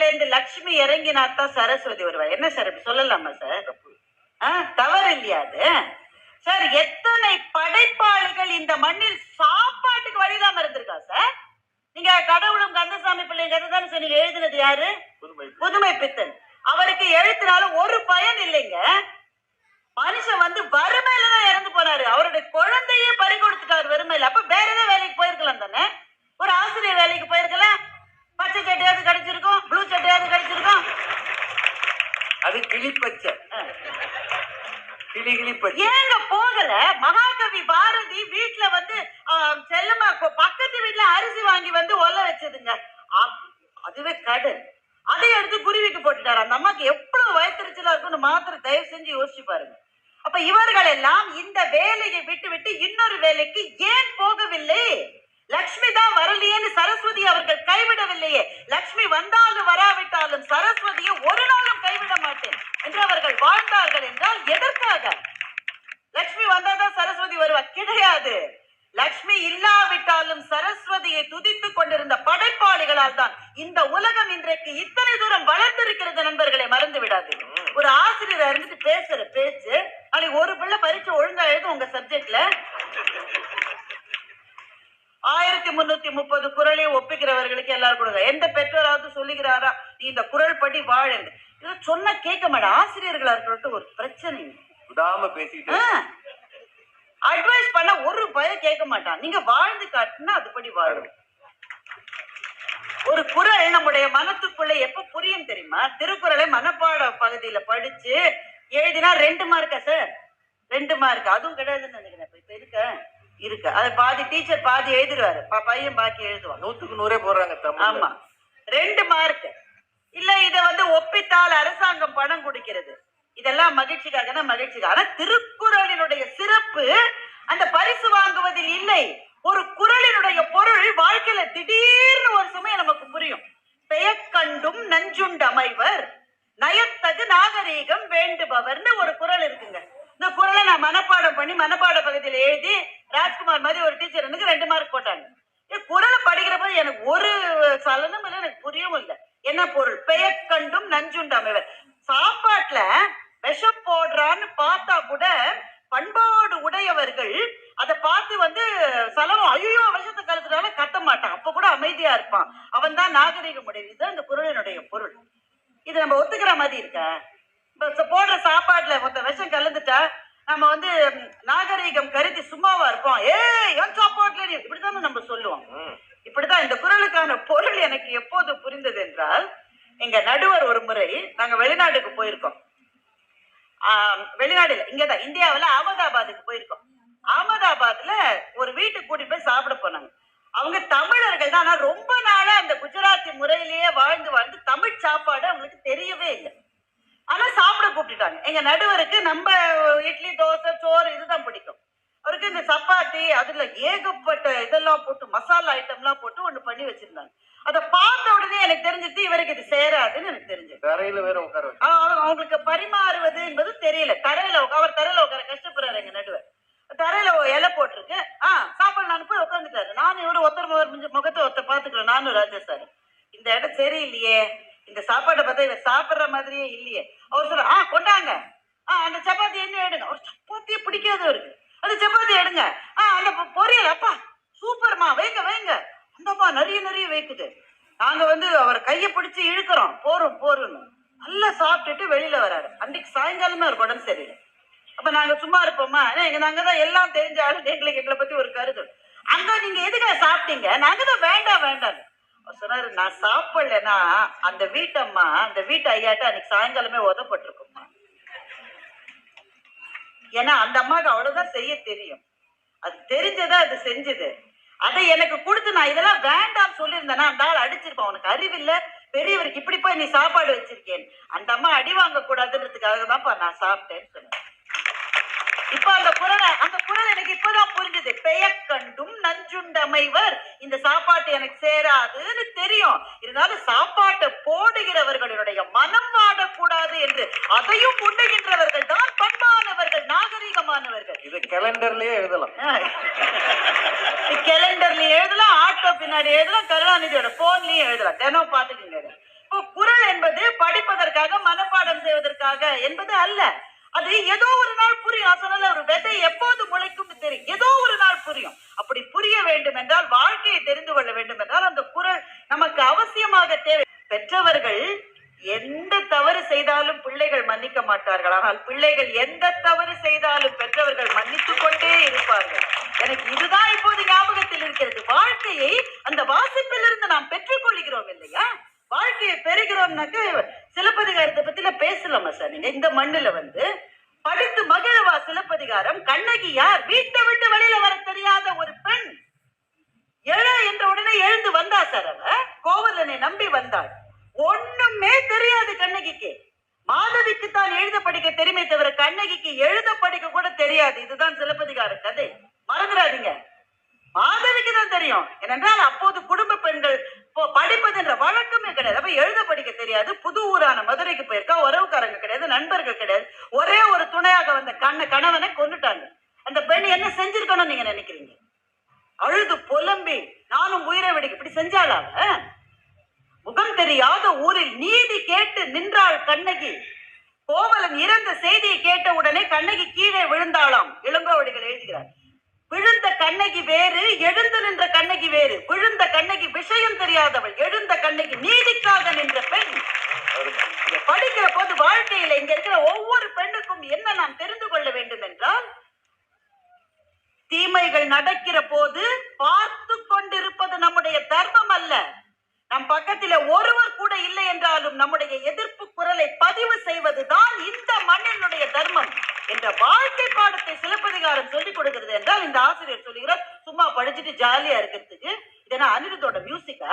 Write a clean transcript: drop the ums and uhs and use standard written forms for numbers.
வானத்தில இருந்து லட்சுமி இறங்கினாத்தான் சரஸ்வதி வருவா. என்ன சார் இப்படி சொல்லலாமா சார்? தவறு இல்லையா அது? சார் எத்தனை படைப்பாளிகள் இந்த மண்ணில் சாப்பாட்டுக்கு வழிதான் இருந்திருக்கா சார்? நீங்க கடவுளும் கந்தசாமி பிள்ளை கதை தானே சொன்னீங்க. எழுதுனது யாரு? புதுமை பித்தன். அவருக்கு எழுத்துனால ஒரு பயன் இல்லைங்க. மனுஷன் வந்து வறுமையில தான் இறந்து போனாரு. அவருடைய குழந்தையே பறி கொடுத்துட்டாரு வறுமையில. அப்ப வேற ஏதாவது வேலைக்கு போயிருக்கலாம் தானே? ஒரு ஆசிரியர் வேலைக்கு போயிருக்கலாம். பச்சை சட்டையாவது கிடைச்சிருக்கும், ப்ளூ சட்டையாவது கிடைச்சிருக்கும். அது கிளிப்பச்சை. ஏங்க போகல? மகாகவி பாரதி வீட்டுல வந்து செல்லமா பக்கத்து வீட்டுல அரிசி வாங்கி வந்து ஒல்ல வச்சதுங்க. அதுவே கடன். அதை எடுத்து குருவிக்கு போட்டுட்டாரு. அந்த அம்மாக்கு எவ்வளவு வயத்திருச்சலா இருக்கும்னு மாத்திரம் தயவு செஞ்சு யோசிச்சு பாருங்க. அப்ப இவர்கள் எல்லாம் இந்த வேலையை விட்டு விட்டு இன்னொரு வேலைக்கு ஏன் போகவில்லை? லட்சுமி தான் வரலையேன்னு சரஸ்வதி அவர்கள் கைவிடவில்லையே. லட்சுமி வந்தாலும் வராவிட்டாலும் சரஸ்வதியை ஒரு நாளும் கைவிட மாட்டேன் என்று அவர்கள் வாழ்ந்தார்கள் என்றால் எதற்காக? லட்சுமி வந்தாதான் சரஸ்வதி வருவா? கிடையாது. லட்சுமி இல்லாவிட்டாலும் சரஸ்வதியை துதித்துக் கொண்டிருந்த படைப்பாளிகளால் தான் இந்த உலகம் இன்றைக்கு இத்தனை தூரம் வளர்ந்திருக்கிறது. நண்பர்களை மறந்து விடாது. ஒரு ஆசிரியர் இருந்துட்டு பேசுற பேச்சு அன்னைக்கு ஒரு பிள்ளை பரீட்சை ஒழுங்கா எழுதும் உங்க சப்ஜெக்ட்ல 1330 குறளை ஒப்பிக்கிறவர்களுக்கு எல்லாரும் கொடுங்க. எந்த பெற்றோராவது சொல்லுகிறாரா நீ இந்த குறள் படி வாழ? இதை சொன்னா கேட்க மாட்டேன். ஆசிரியர்களா இருக்கிறது ஒரு பிரச்சனை. விடாம பேசிட்டு அட்வைஸ் பண்ண ஒரு பயம் கேட்க மாட்டான். நீங்க வாழ்ந்து காட்டுனா அதுபடி வாழும். ஒரு குறள் நம்முடைய மனத்துக்குள்ள எப்ப புரியும் தெரியுமா? திருக்குறளை மனப்பாட பகுதியில படிச்சு எழுதினா 2 மார்க்கா சார்? 2 மார்க். அதுவும் கிடையாதுன்னு நினைக்கிறேன். இப்ப இருக்கு அது பாதி டீச்சர் பாதி எழுதிடுவாரு, பையன் பாக்கி எழுதுவான். 100க்கு 100 போடுறாங்க. ஆமா, 2 மார்க். இல்ல இத வந்து ஒப்பித்தால் அரசாங்கம் பணம் கொடுக்கிறது. இதெல்லாம் மகிழ்ச்சிக்காக மகிழ்ச்சிக்காக. ஆனா திருக்குறளினுடைய சிறப்பு அந்த பரிசு வாங்குவதில் இல்லை. ஒரு குறளினுடைய பொருள் வாழ்க்கையில திடீர்னு ஒரு சமயம் நமக்கு புரியும். பெயக்கண்டும் நஞ்சுண்டு அமைவர் நயத்தகு நாகரீகம் வேண்டுபவர்னு ஒரு குறள் இருக்குங்க. இந்த குறளை நான் மனப்பாடம் பண்ணி மனப்பாட பகுதியில் எழுதி ராஜ்குமார் மாதிரி ஒரு டீச்சர் எனக்கு 2 மார்க் போட்டாங்க. குறளை படிக்கிற போது எனக்கு ஒரு சலனம் இல்லை, எனக்கு புரியவும் இல்லை. என்ன பொருள்? பெயக்கண்டும் நஞ்சுண்டு அமைவர். சாப்பாட்டுல விஷம் போடுறான்னு பார்த்தா கூட பண்பாடு உடையவர்கள் அதை பார்த்து வந்து சலனம் ஐயோ விஷத்தை கலந்துட்டால கத்த மாட்டான். அப்ப கூட அமைதியா இருப்பான். அவன் தான் நாகரீகம் உடையது. இதுதான் இந்த குறளினுடைய பொருள். இது நம்ம ஒத்துக்கிற மாதிரி இருக்க? போடுற சாப்பாட்டுல மொத்த விஷம் கலந்துட்டா நம்ம வந்து நாகரீகம் கருதி சும்மாவா இருப்போம்? என் சாப்பாட்டுல இப்படித்தானே நம்ம சொல்லுவோம். இப்படிதான் இந்த குறளுக்கான பொருள் எனக்கு எப்போது புரிந்தது என்றால், எங்க நடுவர் ஒரு முறை நாங்க வெளிநாட்டுக்கு போயிருக்கோம். வெளிநாடுல இங்கதான் இந்தியாவில அகமதாபாத்துக்கு போயிருக்கோம். அகமதாபாத்ல ஒரு வீட்டுக்கு கூட்டிட்டு போய் சாப்பிட போனாங்க. அவங்க தமிழர்கள் தான். ஆனா ரொம்ப நாளா அந்த குஜராத்தி முறையிலேயே வாழ்ந்து தமிழ் சாப்பாடு அவங்களுக்கு தெரியவே இல்லை. ஆனா சாப்பிட கூப்பிட்டுட்டாங்க. எங்க நடுவருக்கு நம்ம இட்லி தோசை சோறு இதுதான் பிடிக்கும். அவருக்கு இந்த சப்பாத்தி அதுல ஏகப்பட்ட இதெல்லாம் போட்டு மசாலா ஐட்டம் எல்லாம் போட்டு ஒண்ணு பண்ணி வச்சிருந்தாங்க. அதை பார்த்த உடனே எனக்கு தெரிஞ்சிட்டு இவருக்கு இது சேராதுன்னு எனக்கு தெரிஞ்சது. தரையில வேற உட்கார அவங்களுக்கு பரிமாறுவது என்பது தெரியல. அவர் தரையில உட்கார கஷ்டப்படுறாரு. எங்க நடுவர் தரையில இலை போட்டிருக்கு. சாப்பாடு நான் போய் உட்காந்துட்டாரு. நானும் இவரு ஒருத்தர் முகத்தை ஒருத்தர் பாத்துக்கிறேன். நானும் ராஜா சார் இந்த இடம் சரியில்லையே, இந்த சாப்பாட்டை பார்த்தா இவ சாப்பிடுற மாதிரியே இல்லையே. அவர் சொல்ற கொண்டாங்க, அந்த சப்பாத்தி என்ன எடுங்க. ஒரு சப்பாத்தியே பிடிக்காது அவருக்கு. அந்த சப்பாத்தி எடுங்க. அந்த பொரியல் அப்பா சூப்பர்மா வைங்க வைங்க. அந்தப்பா நிறைய வைக்குது. நாங்க வந்து அவர் கையை பிடிச்சு இழுக்கிறோம். போறோம்னு நல்லா சாப்பிட்டுட்டு வெளியில வராரு. அன்றைக்கு சாயங்காலமே ஒரு உடம்பு சரியில்லை. அப்ப நாங்க சும்மா இருப்போமா? நாங்கதான் எல்லாம் தெரிஞ்ச ஆளு. எங்களுக்கு எங்களை பத்தி ஒரு கருத்து. அங்க நீங்க எதுக்காக சாப்பிட்டீங்க? நாங்கதான் வேண்டாம். சொன்னாரு, நான் சாப்பிடலன்னா அந்த வீட்டம்மா அந்த வீட்டு ஐயாட்ட அன்னைக்கு சாயங்காலமே உதப்பட்டிருக்குமா. ஏன்னா அந்த அம்மாவுக்கு அவ்வளவுதான் செய்ய தெரியும். அது தெரிஞ்சதா அது செஞ்சது. அதை எனக்கு கொடுத்து நான் இதெல்லாம் வேண்டாம் சொல்லியிருந்தேன்னா அந்த ஆள் அடிச்சிருப்பான். உனக்கு அறிவில்லை, பெரியவருக்கு இப்படி போய் நீ சாப்பாடு வச்சிருக்கேன். அந்த அம்மா அடி வாங்க கூடாதுன்றதுக்காக தான்ப்பா நான் சாப்பிட்டேன்னு சொன்னேன். இப்ப அந்த குறள் எனக்கு இப்பதான் புரிஞ்சது. பெயக்கண்டும் நஞ்சுண்டமைவர். இந்த சாப்பாட்டு எனக்கு சேராதுன்னு தெரியும். இருந்தாலும் சாப்பாட்டை போடுகிறவர்களுடைய மனம் வாடக்கூடாது என்று அதையும் உண்ணுகின்றவர்கள் தான் பண்பானவர்கள், நாகரீகமானவர்கள். இது கேலண்டர்லயே எழுதலாம். கேலண்டர்லயே எழுதலாம், ஆட்டோ பின்னாடி எழுதலாம், கருணாநிதியோட போன்லயும் எழுதலாம். தினம் பாத்துக்கீங்க. இப்போ குறள் படிப்பதற்காக மனப்பாடம் செய்வதற்காக என்பது அல்ல. அது ஏதோ ஒரு நாள் புரியும். சொன்னால ஒரு விதை எப்போது முளைக்கும் தெரியும். ஏதோ ஒரு நாள் புரியும். அப்படி புரிய வேண்டும் என்றால், வாழ்க்கையை தெரிந்து கொள்ள வேண்டும் என்றால், அந்த குறள் நமக்கு அவசியமாக தேவை. பெற்றவர்கள் எந்த தவறு செய்தாலும் பிள்ளைகள் மன்னிக்க மாட்டார்கள். ஆனால் பிள்ளைகள் எந்த தவறு செய்தாலும் பெற்றவர்கள் மன்னித்துக் கொண்டே இருப்பார்கள். எனக்கு இதுதான் இப்போது ஞாபகத்தில் இருக்கிறது. வாழ்க்கையை அந்த வாசிப்பிலிருந்து நாம் பெற்றுக் கொள்கிறோம் இல்லையா? வாழ்க்கையை பெறுகிறோம்னாக்க சிலப்பதிகாரத்தை பத்தில பேசலாமா சார்? நீங்க இந்த மண்ணுல படித்து மகிழவா சிலப்பதிகாரம்? கண்ணகி யார்? வீட்டை விட்டு வெளியில வர தெரியாத ஒரு பெண். எழ என்ற உடனே எழுந்து வந்தா சார். அவ கோவலனை நம்பி வந்தாள். ஒண்ணுமே தெரியாது கண்ணகிக்கு. மாதவிக்கு தான் எழுத படிக்க தெரியுமே தவிர கண்ணகிக்கு எழுத படிக்க கூட தெரியாது. இதுதான் சிலப்பதிகார கதை. மறந்துடாதீங்க. மாதவிக்கு தான் தெரியும். ஏனென்றால் அப்போது குடும்ப பெண்கள் படிப்பது என்ற வழக்கமே கிடையாது. அப்ப எழுத படிக்க தெரியாது. புது ஊரான மதுரைக்கு போயிருக்கா. உறவுக்காரங்க கிடையாது, நண்பர்கள் கிடையாது. ஒரே ஒரு துணையாக வந்த கணவனை கொண்டுட்டாங்க. அந்த பெண் என்ன செஞ்சிருக்கணும் நீங்க நினைக்கிறீங்க? அழுது புலம்பி நானும் உயிரை விடுக்க இப்படி செஞ்சாளாக? முகம் தெரியாத ஊரில் நீதி கேட்டு நின்றாள் கண்ணகி. கோவலன் இறந்த செய்தியை கேட்ட உடனே கண்ணகி கீழே விழுந்தாளாம். இளங்கோவடிகள் எழுதுகிறார். விழுந்த கண்ணகி வேறு, எழுந்து நின்ற கண்ணகி வேறு. விழுந்த கண்ணகி விஷயம் தெரியாதவள், எழுந்த கண்ணகி நீதிக்காக நின்ற பெண். படிக்கிற போது வாழ்க்கையில இங்க இருக்கிற ஒவ்வொரு பெண்ணுக்கும் என்ன நாம் தெரிந்து கொள்ள வேண்டும் என்றால், தீமைகள் நடக்கிற போது பார்த்து கொண்டிருப்பது நம்முடைய தர்மம் அல்ல. நம் பக்கத்தில ஒருவர் கூட இல்லை என்றாலும் நம்முடைய எதிர்ப்பு குரலை பதிவு செய்வதுதான் இந்த மண்ணினுடைய தர்மம் என்ற வாழ்க்கை பாடத்தை சிலப்பதிகாரம் சொல்லிக் கொடுக்கிறது என்றால், இந்த ஆசிரியர் சொல்லுகிறார் சும்மா படிச்சுட்டு ஜாலியா இருக்கிறதுக்கு. இதெல்லாம் அனிருத்தோட மியூசிக்கா?